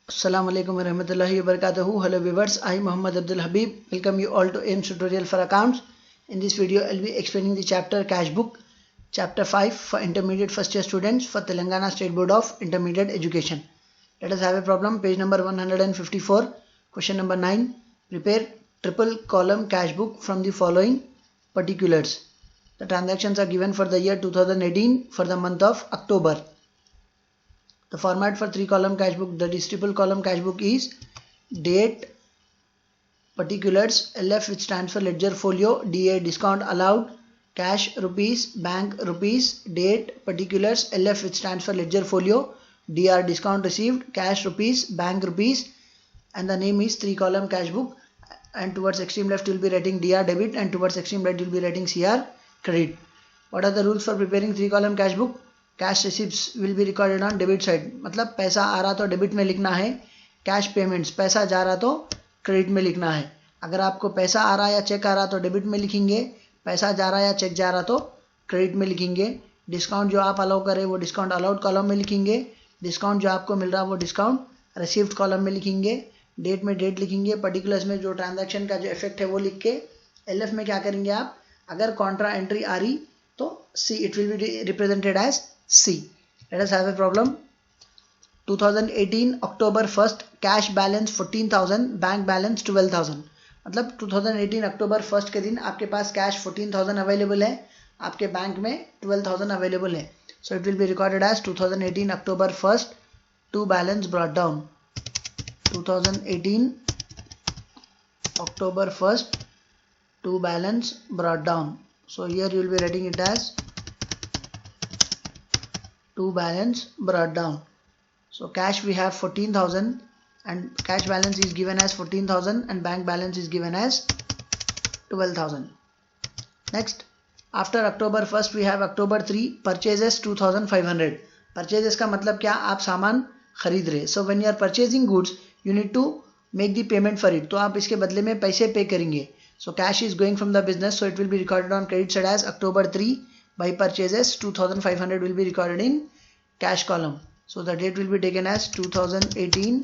Assalamu alaikum warahmatullahi wabarakatuh. Hello viewers, I am Muhammad Abdul Habib. Welcome you all to AIMS tutorial for accounts. In this video, I will be explaining the chapter Cash Book, chapter 5 for intermediate first year students for Telangana State Board of Intermediate Education. Let us have a problem. Page number 154, question number 9. Prepare triple column cash book from the following particulars. The transactions are given for the year 2018 for the month of October. The format for 3-column cash book, that is triple column cash book, is date, particulars, LF which stands for ledger folio, DA discount allowed, cash rupees, bank rupees, date, particulars, LF which stands for ledger folio, DR discount received, cash rupees, bank rupees, and the name is 3-column cash book. And towards extreme left you will be writing DR debit and towards extreme right you will be writing CR credit. What are the rules for preparing 3-column cash book? Cash receipts will be recorded on debit side, मतलब पैसा आ रहा तो debit में लिखना है. Cash payments, पैसा जा रहा तो क्रेडिट में लिखना है. अगर आपको पैसा आ रहा या चेक आ रहा तो डेबिट में लिखेंगे, पैसा जा रहा या चेक जा रहा तो क्रेडिट में लिखेंगे. डिस्काउंट जो आप अलाउ करें वो डिस्काउंट अलाउड कॉलम में लिखेंगे. डिस्काउंट जो आपको मिल रहा वो डिस्काउंट रिसीव्ड कॉलम में लिखेंगे. डेट में डेट लिखेंगे. पर्टिकुलर्स में जो ट्रांजैक्शन का जो इफेक्ट है वो लिख के. एलएफ में क्या करेंगे आप, अगर कॉन्ट्रा एंट्री आ रही तो see it will be represented as C. Let us have a problem. 2018 October 1st cash balance 14,000, bank balance 12,000. मतलब 2018 अक्टूबर 1st के दिन आपके पास कैश 14,000 अवेलेबल है, आपके बैंक में 12,000 अवेलेबल है. So it will be recorded as 2018 October 1st to balance brought down. 2018 October 1st to balance brought down. So here you will be writing it as to balance brought down. So cash we have 14,000 and cash balance is given as 14,000 and bank balance is given as 12,000. Next, after October 1st we have October 3 purchases 2,500. Purchases का मतलब क्या, आप सामान खरीद रहे. So when you are purchasing goods you need to make the payment for it. तो आप इसके बदले में पैसे पे करेंगे. So cash is going from the business, so it will be recorded on credit side as October 3. By purchases 2,500 will be recorded in cash column. So the date will be taken as 2018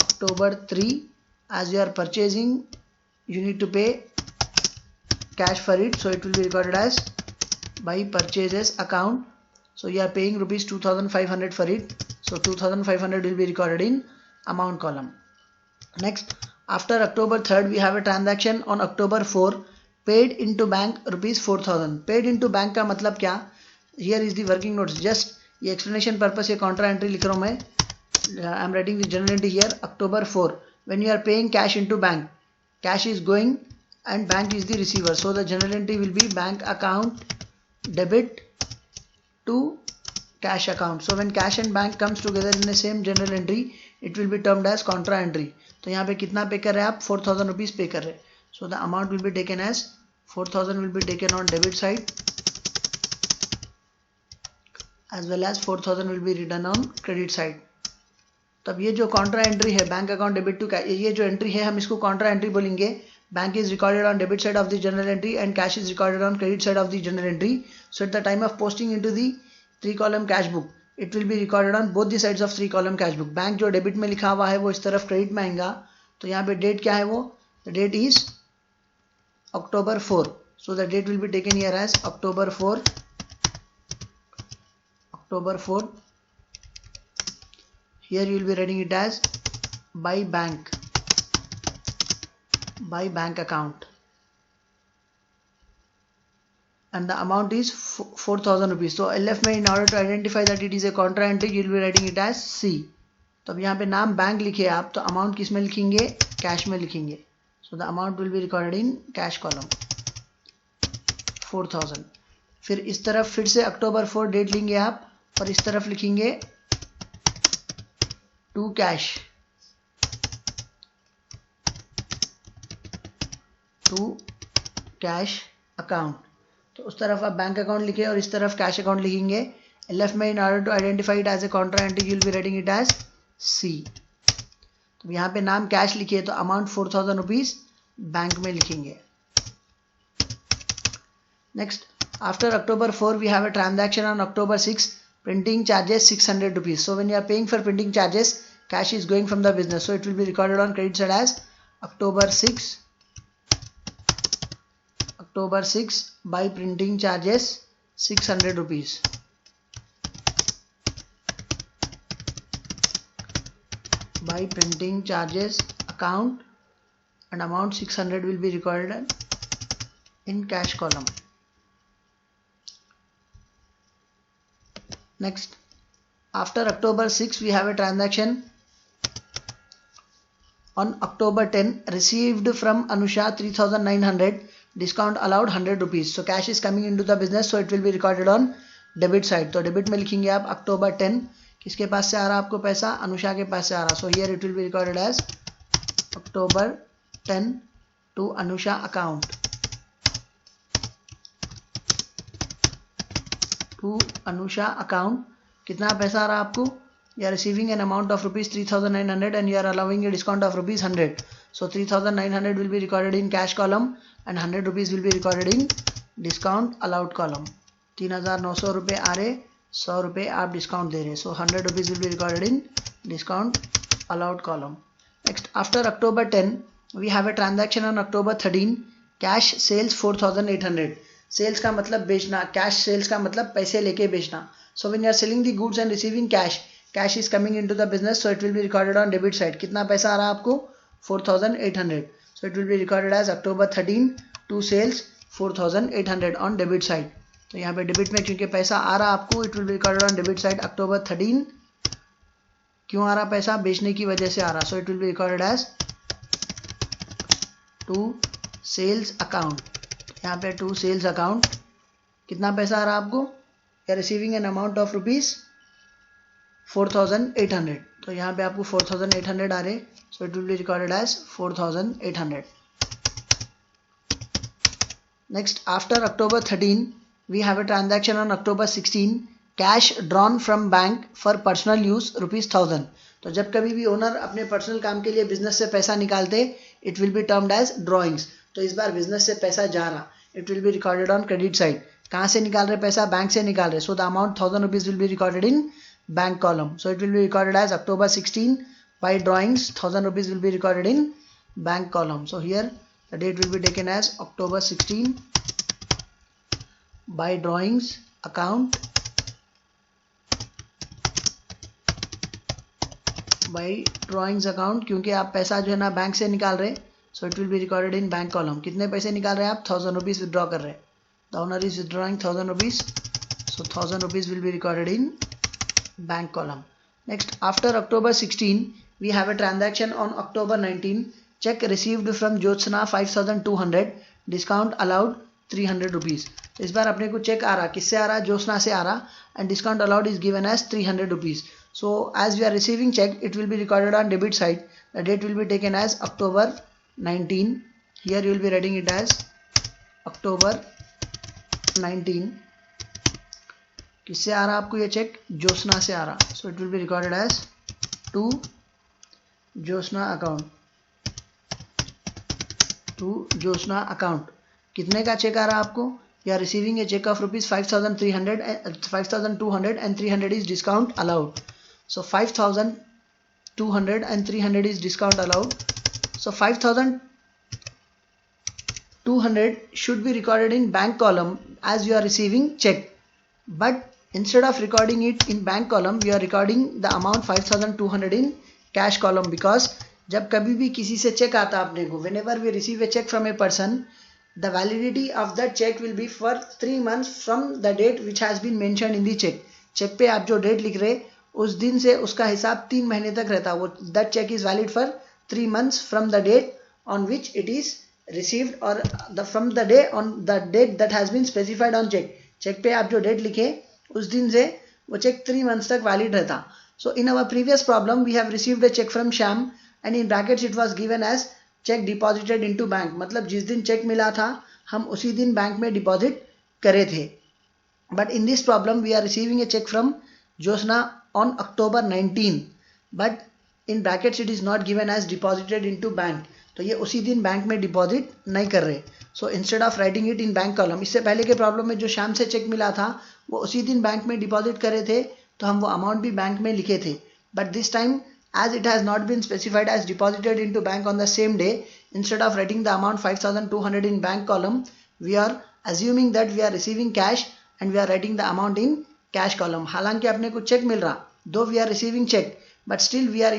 October 3. As you are purchasing you need to pay cash for it, so it will be recorded as by purchases account. So you are paying rupees 2,500 for it, so 2,500 will be recorded in amount column. Next, after October 3rd we have a transaction on October 4. Paid into bank rupees 4,000. Paid into bank का मतलब क्या, here is the working notes. Just ये explanation purpose से contra entry लिख रहा हूँ मैं. I am writing the journal entry here. October 4 when you are paying cash into bank, cash is going and bank is the receiver. So the journal entry will be bank account debit to cash account. So when cash and bank comes together in the same journal entry it will be termed as contra entry. तो यहाँ पे कितना पे कर रहे हैं आप, 4,000 rupees पे कर रहे हैं. So the amount will be taken as 4,000 will be taken on debit side as well as 4,000 will be written on credit side. तब ये जो कॉन्ट्रा एंट्री है bank account debit to cash, ये जो एंट्री है हम इसको कॉन्ट्रा एंट्री बोलेंगे. Bank is recorded on debit side of the journal entry and cash is recorded on credit side of the journal entry. So at the time of posting into the 3-column cash book it will be recorded on both the sides of 3-column cash book. Bank जो debit में लिखा हुआ है वो इस तरफ credit में आएगा. तो यहाँ पे डेट क्या है, वो the date is October 4. So the date will be taken here as October 4. October 4. Here you will be writing it as by bank account. And the amount is 4,000 rupees. So LF में in order to identify that it is a contra entry you will be writing it as C. तो अब यहाँ पे नाम bank लिखे आप, तो amount किस में लिखेंगे, कैश में लिखेंगे. So the amount will be recorded in cash column 4,000. फिर इस तरफ फिर से October 4 डेट लेंगे आप और इस तरफ लिखेंगे टू कैश अकाउंट. तो उस तरफ आप बैंक अकाउंट लिखे और इस तरफ कैश अकाउंट लिखेंगे. एलएफ में in order to identify it as a contra entry you will be writing it as C. तो यहाँ पे नाम कैश लिखिए तो अमाउंट 4,000 रुपीज़ बैंक में लिखेंगे. Next, after October 4 we have a transaction on October 6. Printing charges 600 rupees. So when you are paying for printing charges, cash is going from the business, so it will be recorded on credit side as October 6 by printing charges 600 rupees. By printing charges account, and amount 600 will be recorded in cash column. Next, after October 6 we have a transaction on October 10, received from Anusha 3900, discount allowed 100 rupees. So cash is coming into the business, so it will be recorded on debit side. तो debit में लिखेंगे आप October 10, किसके पास से आ रहा आपको पैसा? अनुषा के पास से आ रहा. So here it will be recorded as October 10 to Anusha account. To Anusha account. कितना पैसा आ रहा आपको? You are receiving an amount of rupees 3900 and you are allowing a discount of rupees 100. So 3900 will be recorded in cash column and 100 rupees will be recorded in discount allowed column. 3900 रुपये आ रहे, 100 रुपये आप discount दे रहे, so 100 rupees will be recorded in discount allowed column. Next, after October 10 we have a transaction on October 13, cash sales 4800. Sales का मतलब बेचना, cash sales का मतलब पैसे लेके बेचना. So when you are selling the goods and receiving cash, cash is coming into the business, so it will be recorded on debit side. कितना पैसा आ रहा है आपको? 4800. So it will be recorded as October 13 to sales 4800 on debit side. तो यहाँ पे debit में क्योंकि पैसा आ रहा आपको, it will be recorded on debit side October 13. क्यों आ रहा पैसा? बेचने की वजह से आ रहा. So it will be recorded as to sales account. यहाँ पे to sales account. कितना पैसा आ रहा आपको? You are receiving an amount of rupees 4800. तो यहाँ पे आपको 4800 आ रहे, so it will be recorded as 4800. Next, after October 13 we have a transaction on October 16, cash drawn from bank for personal use rupees 1000. तो जब कभी भी ओनर अपने पर्सनल काम के लिए बिजनेस से पैसा निकालते, it will be termed as drawings. तो इस बार बिजनेस से पैसा जा रहा, it will be recorded on credit side. कहाँ से निकाल रहे पैसा? बैंक से निकाल रहे, so the amount 1000 rupees will be recorded in bank column. So it will be recorded as October 16 by drawings, 1000 rupees will be recorded in bank column. So here the date will be taken as October 16 by drawings account, by drawings account, क्योंकि आप पैसा जो है ना bank से निकाल रहे, so it will be recorded in bank column. कितने पैसे निकाल रहे हैं आप? 1000 rupees withdraw कर रहे. The owner is withdrawing 1000 rupees, so 1000 rupees will be recorded in bank column. Next, after October 16 we have a transaction on October 19, check received from Jyotsna 5200, discount allowed 300 rupees. इस बार अपने को check आ रहा, किससे आ रहा? ज्योत्सना से आ रहा, and discount allowed is given as 300 rupees. So as we are receiving check, it will be recorded on debit side. The date will be taken as October 19. Here you will be writing it as October 19. किससे आ रहा आपको ये check? Jyotsna से आ रहा, so it will be recorded as to Jyotsna account. To Jyotsna account. कितने का check आ रहा आपको? You are receiving a check of rupees 5200 and 300 is discount allowed. So 5200 and 300 is discount allowed. So 5200 should be recorded in bank column as you are receiving check. But instead of recording it in bank column, we are recording the amount 5200 in cash column, because जब कभी भी किसी से check आता आपने को, whenever we receive a check from a person, the validity of that check will be for 3 months from the date which has been mentioned in the check. Check पे आप जो डेट लिख रहे उस दिन से उसका हिसाब 3 महीने तक रहता. वो that check is valid for 3 months from the date on which it is received, or from the day on the date that has been specified on check. Check पे आप जो डेट लिखे उस दिन से वो चेक 3 months तक valid रहता. So in our previous problem we have received a check from Shyam and in brackets it was given as check deposited into bank. मतलब जिस दिन चेक मिला था हम उसी दिन बैंक में डिपॉजिट करे थे. But in this problem we are receiving a check from Jyotsna on October 19, but in brackets it is not given as deposited into bank. तो ये उसी दिन बैंक में डिपॉजिट नहीं कर रहे. So instead of writing it in bank column, इससे पहले के प्रॉब्लम में जो श्याम से चेक मिला था वो उसी दिन बैंक में डिपॉजिट करे थे, तो हम वो अमाउंट भी बैंक में लिखे थे. But this time as it has not been specified as deposited into bank on the same day, instead of writing the amount 5200 in bank column, we are assuming that we are receiving cash and we are writing the amount in cash column. हालांकि अपने को check मिल रहा, though we are receiving check, but still we are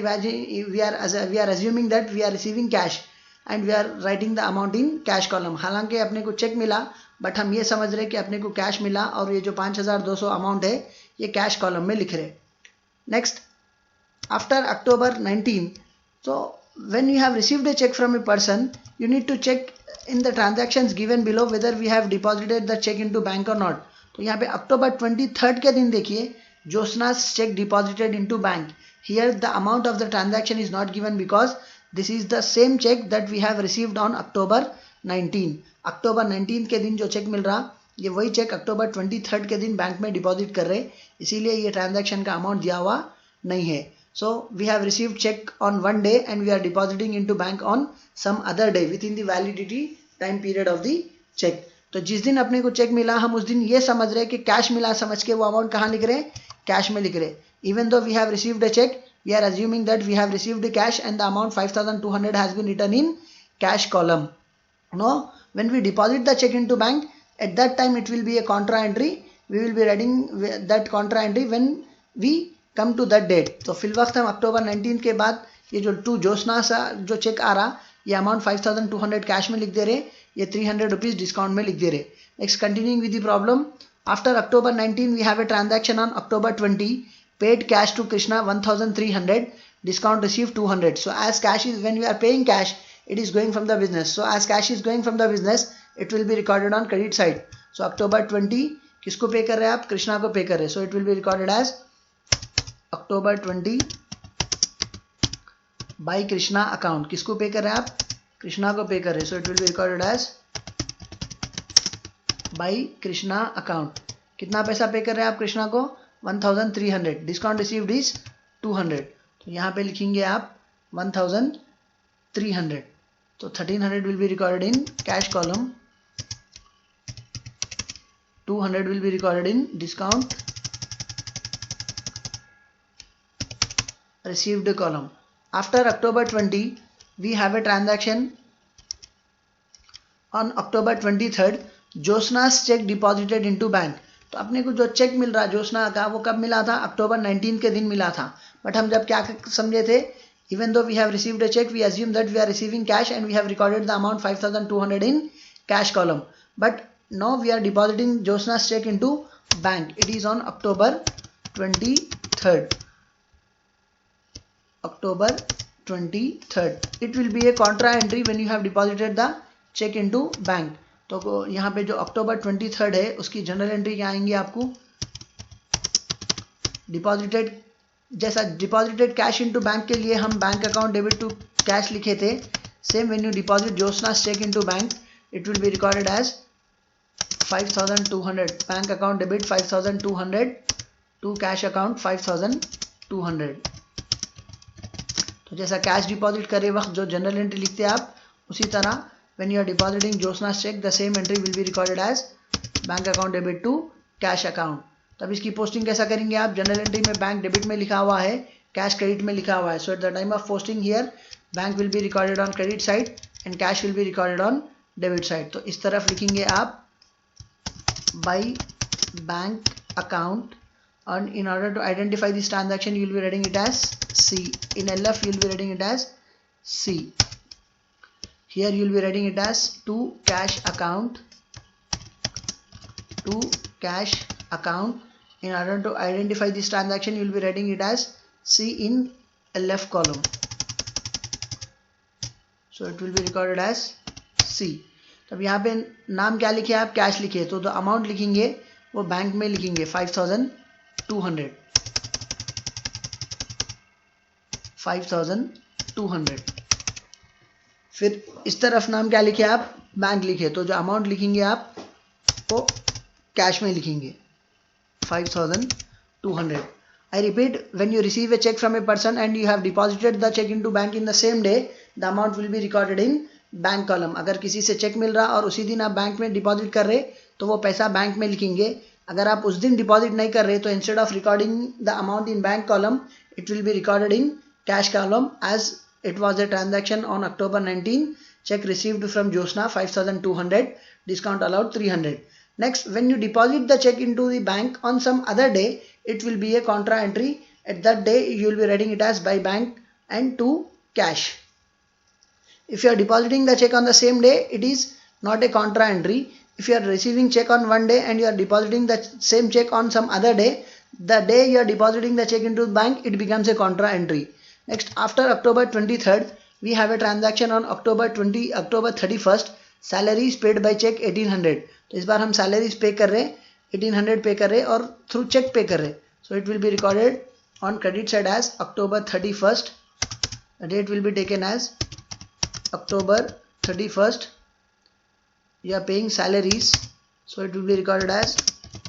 assuming that we are receiving cash and we are writing the amount in cash column. हालांकि अपने को check मिला, but हम ये समझ रहे कि अपने को कैश मिला और ये जो 5200 अमाउंट है ये कैश कॉलम में लिख रहे. Next, after October 19, so when you have received a check from a person, you need to check in the transactions given below whether we have deposited the check into bank or not. तो यहाँ पे अक्टूबर 23 के दिन देखिए, Jyotsna's check deposited into bank. Here the amount of the transaction is not given because this is the same check that we have received on October 19. अक्टूबर 19 के दिन जो check मिल रहा, ये वही चेक अक्टूबर 23 के दिन बैंक में डिपॉजिट कर रहे, इसीलिए ये ट्रांजैक्शन का अमाउंट दिया हुआ नहीं है. So we have received check on one day and we are depositing into bank on some other day within the validity time period of the check. तो जिस दिन अपने को चेक मिला हम उस दिन ये समझ रहे कि कैश मिला समझ के वो अमाउंट कहाँ लिख रहे, कैश में लिख रहे. Even though we have received a check, we are assuming that we have received the cash and the amount 5200 has been written in cash column. No, when we deposit the check into bank, at that time it will be a contra entry. We will be writing that contra entry when we come to that date. तो fill वक्त हम अक्टूबर 19 के बाद ये जो to Jyotsna सा जो check आ रहा, ये अमाउंट 5200 कैश में लिख दे रहे, ये 300 रुपीज डिस्काउंट में लिख दे रहे. Next, continuing with the problem, after October 19 we have a transaction on October 20, paid cash to Krishna 1300, discount received 200. So as cash is, when we are paying cash, it is going from the business. So as cash is going from the business, it will be recorded on credit side. So October 20 किसको पे कर रहे हैं आप, कृष्णा को पे कर रहे हैं. So it will be recorded as October 20 by Krishna account. किसको पे कर रहे हैं आप, कृष्णा को पे कर रहे हैं. So it will be recorded as by Krishna account. कितना पैसा पे कर रहे हैं आप कृष्णा को, 1300. Discount received is 200. तो यहाँ पे लिखेंगे आप 1300. तो 1300 will be recorded in cash column, 200 will be recorded in discount received column. After October 20, we have a transaction on October 23rd. Jyotsna's check deposited into bank. तो अपने को जो चेक मिल रहा ज्योत्सना का वो कब मिला था, अक्टूबर 19 के दिन मिला था. बट हम जब क्या समझे थे, even though we have received a check, we assume that we are receiving cash and we have recorded the amount 5200 in cash column. But now we are depositing Jyotsna's check into bank. It is on October 23rd. October 23rd. It will be a contra entry when you have deposited the check into bank. तो यहाँ पे जो अक्टूबर 23rd है उसकी general entry क्या आएंगी आपको, deposited, जैसा डिपॉजिटेड कैश इनटू बैंक के लिए हम bank account debit to cash लिखे थे, same when you deposit Jyotsna's check into bank, it will be recorded as 5200. Bank account debit 5200 to cash account 5200. तो जैसा कैश डिपॉजिट करे वक्त जो जनरल एंट्री लिखते हैं आप, उसी तरह when you are depositing Jyotsna's check, the same entry will be recorded as bank account debit to cash account. तब इसकी पोस्टिंग कैसा करेंगे आप, जनरल एंट्री में बैंक डेबिट में लिखा हुआ है, कैश क्रेडिट में लिखा हुआ है. So at the time of posting here bank will be recorded on credit side and cash will be recorded on debit side. तो इस तरफ लिखेंगे आप by bank account, and in order to identify this transaction you will be writing it as C. In LF you will be writing it as C. Here you will be writing it as to cash account, to cash account. In order to identify this transaction you will be writing it as C in LF column. So it will be recorded as C. तब यहाँ पे नाम क्या लिखे आप, cash लिखे, तो amount लिखेंगे वो बैंक में लिखेंगे 5200. 5200. फिर इस तरफ नाम क्या लिखे आप, बैंक लिखे, तो जो अमाउंट लिखेंगे आप वो कैश में लिखेंगे 5200. I repeat, when you receive a check from a person and you have deposited the check into bank in the same day, the amount will be recorded in bank column. अगर किसी से check मिल रहा और उसी दिन आप bank में deposit कर रहे तो वो पैसा बैंक में लिखेंगे. अगर आप उस दिन डिपॉजिट नहीं कर रहे तो instead of recording the amount in bank column, it will be recorded in cash column as it was a transaction on October 19. Check received from Josna 5,200, discount allowed 300. Next, when you deposit the check into the bank on some other day, it will be a contra entry. At that day you will be writing it as by bank and to cash. If you are depositing the check on the same day, it is not a contra entry. If you are receiving check on one day and you are depositing the same check on some other day, the day you are depositing the check into the bank, it becomes a contra entry. Next, after October 23rd, we have a transaction on October 31st. Salaries paid by check 1800. तो इस बार हम salaries पे कर रहे 1800 पे कर रहे और through check पे कर रहे. So it will be recorded on credit side as October 31st. The date will be taken as October 31st. You are paying salaries, so it will be recorded as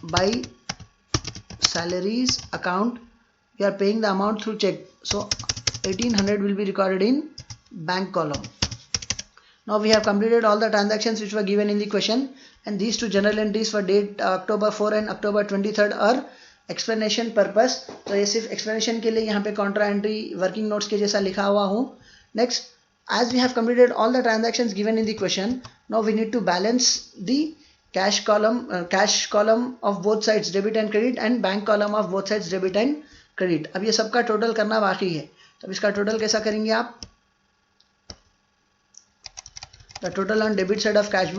by salaries account. You are paying the amount through check, so 1800 will be recorded in bank column. Now we have completed all the transactions which were given in the question, and these two journal entries for date October 4 and October 23rd are explanation purpose. तो ये सिर्फ explanation के लिए यहाँ पे contra entry working notes के जैसा लिखा हुआ हूँ. Next, as we have completed all the transactions given in the question, now we need to balance the cash column of both sides debit and credit and bank column of both sides debit and credit. अब ये सबका total करना बाकी है, तब इसका total कैसा करेंगे आप? The total on debit side of cash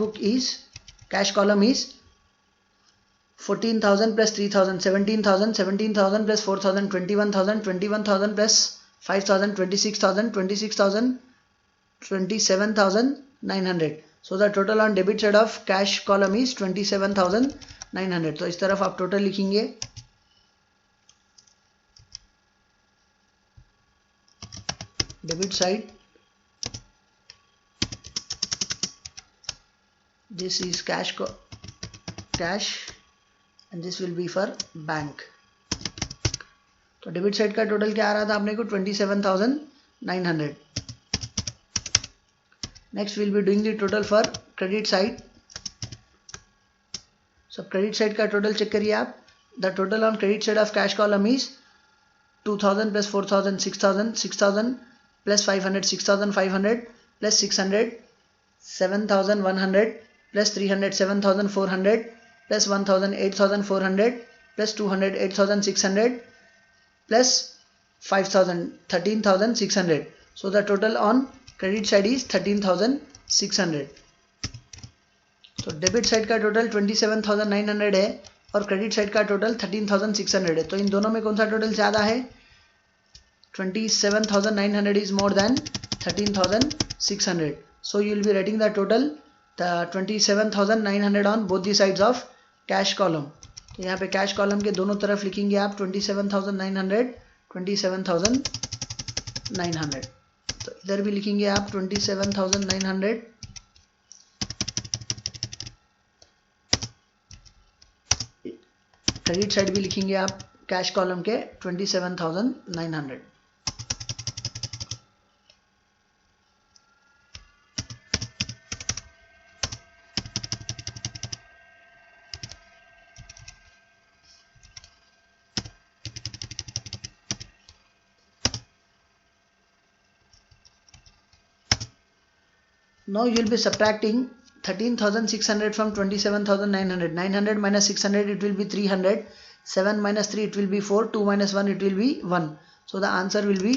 column is 14,000 plus 3,000, 17,000, 17,000 plus 4,000, 21,000, 21,000 plus 5,000, 26,000, 26,000, 27,900. So the total on debit side of cash column is 27,900. तो इस तरफ आप टोटल लिखेंगे. Debit side, this is cash and this will be for bank. तो debit side का total क्या आ रहा था आपने को 27,900. Next will be doing the total for credit side. So credit side का टोटल चेक करिए आप. The total on credit side of cash column is 2,000 plus 4,000, 6,000, 6,000 plus 500, 6,500 plus 600, 7,100 plus 300, 7,400 plus 1,000, 8,400 plus 200, 8,600 plus 5,000, 13,600. So the total on credit side is 13,600. तो debit side का total 27,900 है और credit side का total 13,600 है. तो इन दोनों में कौन सा टोटल ज़्यादा है? 27,900 is more than 13,600. So you will be writing the total, the 27,900 on both the sides of cash column. तो यहाँ पे कैश कॉलम के दोनों तरफ लिखेंगे आप 27,900, 27,900. तो इधर भी लिखेंगे आप 27,900. क्रेडिट साइड भी लिखेंगे आप कैश कॉलम के 27,900. Now you will be subtracting 13,600 from 27,900. 900 minus 600 it will be 300. 7 minus 3 it will be 4. 2 minus 1 it will be 1. So the answer will be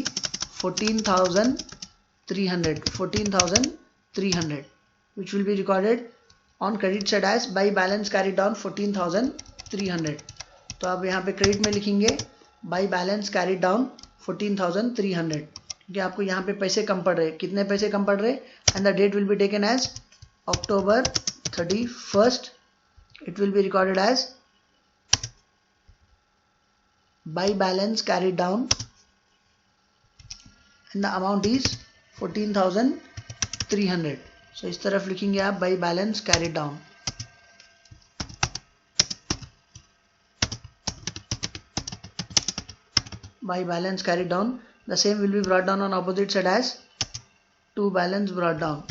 14,300. 14,300, which will be recorded on credit side as by balance carried down 14,300. तो आप यहाँ पे credit में लिखेंगे by balance carried down 14,300. क्योंकि आपको यहाँ पे पैसे कम पड़ रहे. कितने पैसे कम पड़ रहे? And the date will be taken as October 31st. It will be recorded as by balance carried down and the amount is 14,300. So इस तरफ लिखेंगे आप by balance carried down. By balance carried down, the same will be brought down on opposite side as to balance brought down.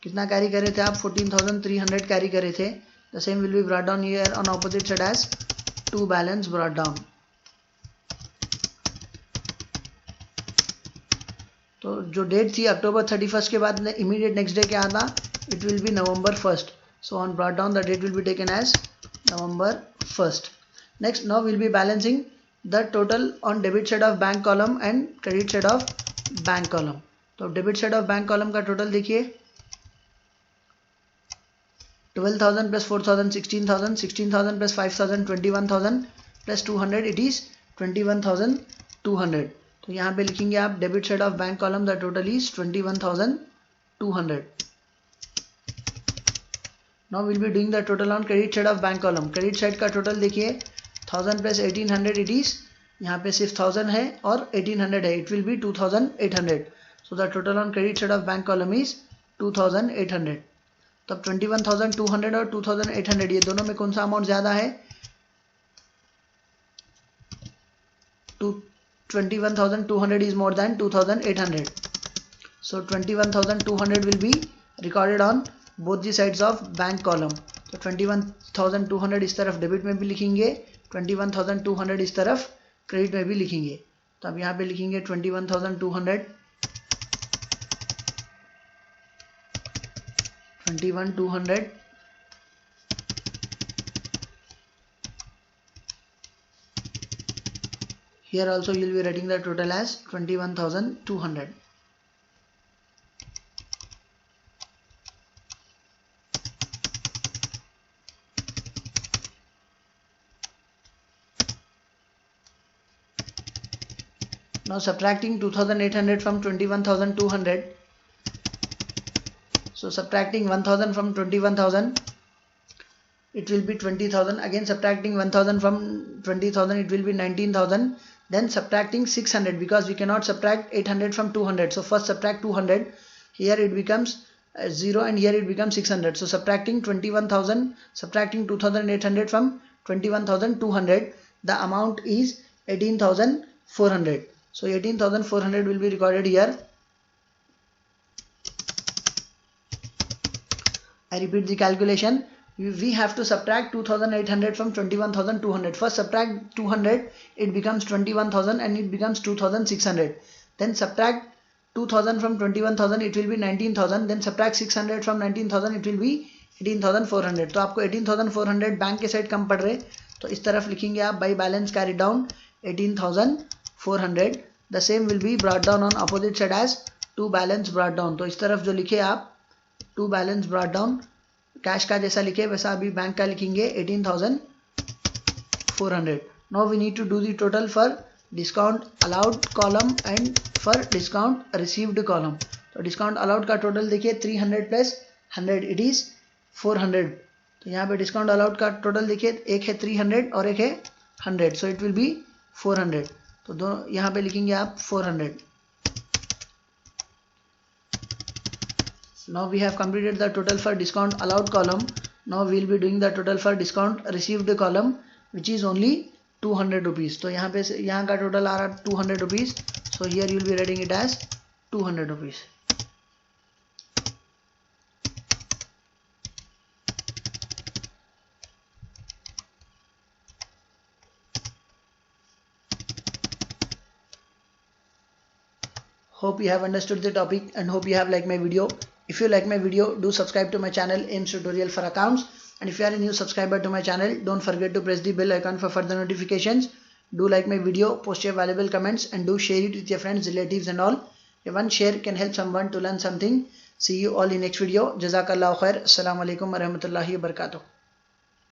कितना carry करे थे आप? 14,300 carry करे थे. The same will be brought down here on opposite side as to balance brought down. तो जो date थी October 31 के बाद इमीडिएट नेक्स्ट डे क्या आता, it will B November 1st. So on brought down the date will be taken as November 1st. Next, now we'll be balancing the total on debit side of bank column and credit side of bank column. तो debit side of bank column का total देखिए 12,000 plus 4,000 16,000, 16,000 plus 5,000 21,000 plus 200 it is 21,200. तो यहाँ पे लिखेंगे आप debit side of bank column the total is 21,200. Now we'll be doing the total on credit side of bank column. Credit side का total देखिए 1000 plus 1800 it is, यहाँ पे सिर्फ 1000 है और 1800 है, it will be 2800. So the total on credit side of bank column is 2800. तब 21,200 और 2,800 ये दोनों में कौन सा अमाउंट ज्यादा है, 21,200 is more than 2,800. So 21,200 will be recorded on both the sides of bank column. तो 21,200 इस तरफ डेबिट में भी लिखेंगे, 21,200 इस तरफ क्रेडिट में भी लिखेंगे. तो अब यहाँ पे लिखेंगे 21,200 Here also you will be writing the total as 21,200. Now subtracting 2,800 from 21,200. So subtracting 1,000 from 21,000, it will be 20,000. Again subtracting 1,000 from 20,000, it will be 19,000. Then subtracting 600, because we cannot subtract 800 from 200. So first subtract 200. Here it becomes 0 and here it becomes 600. So subtracting 21,000, subtracting 2,800 from 21,200, the amount is 18,400. So 18,400 will be recorded here. I repeat the calculation. We have to subtract 2,800 from 21,200. First subtract 200, it becomes 21,000 and it becomes 2,600. Then subtract 2,000 from 21,000, it will be 19,000. Then subtract 600 from 19,000, it will be 18,400. तो आपको 18,400 bank के side कम पड़ रहे, तो इस तरफ लिखेंगे आप by balance carried down 18,400. The same will be brought down on opposite side as to balance brought down. तो इस तरफ जो लिखे आप to balance brought down, cash का जैसा लिखे वैसा अभी बैंक का लिखेंगे 18,400. Now we need to do the total for discount allowed column and for discount received column. तो discount allowed का टोटल देखिए 300 plus 100 it is 400. तो यहाँ पे discount allowed का टोटल देखिए एक है 300 और एक है 100. So it will be 400. तो दोनों यहाँ पे लिखेंगे आप 400. Now we have completed the total for discount allowed column. Now we will be doing the total for discount received column, which is only 200 rupees. तो यहाँ पे यहाँ का टोटल आ रहा 200 rupees. So here you will be writing it as 200 rupees. Hope you have understood the topic and hope you have liked my video. If you like my video, do subscribe to my channel AIMS Tutorial for Accounts. And if you are a new subscriber to my channel, don't forget to press the bell icon for further notifications. Do like my video, post your valuable comments and do share it with your friends, relatives and all. One share can help someone to learn something. See you all in next video. Jazakallahu khair. Assalamu alaikum wa rahmatullahi wa barakatuh.